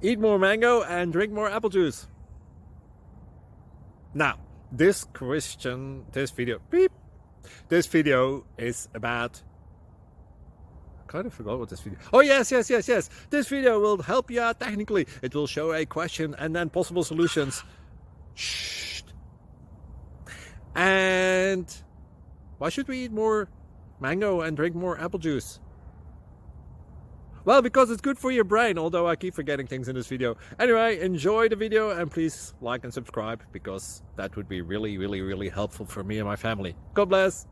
Eat more mango and drink more apple juice. Now, this video is about, I kind of forgot what this video. Oh yes. This video will help you out technically. It will show a question and then possible solutions. Shh. And why should we eat more mango and drink more apple juice? Well, because it's good for your brain, although I keep forgetting things in this video. Anyway, enjoy the video and please like and subscribe, because that would be really helpful for me and my family. God bless!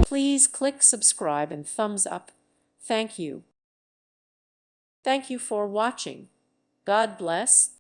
Please click subscribe and thumbs up. Thank you. Thank you for watching. God bless.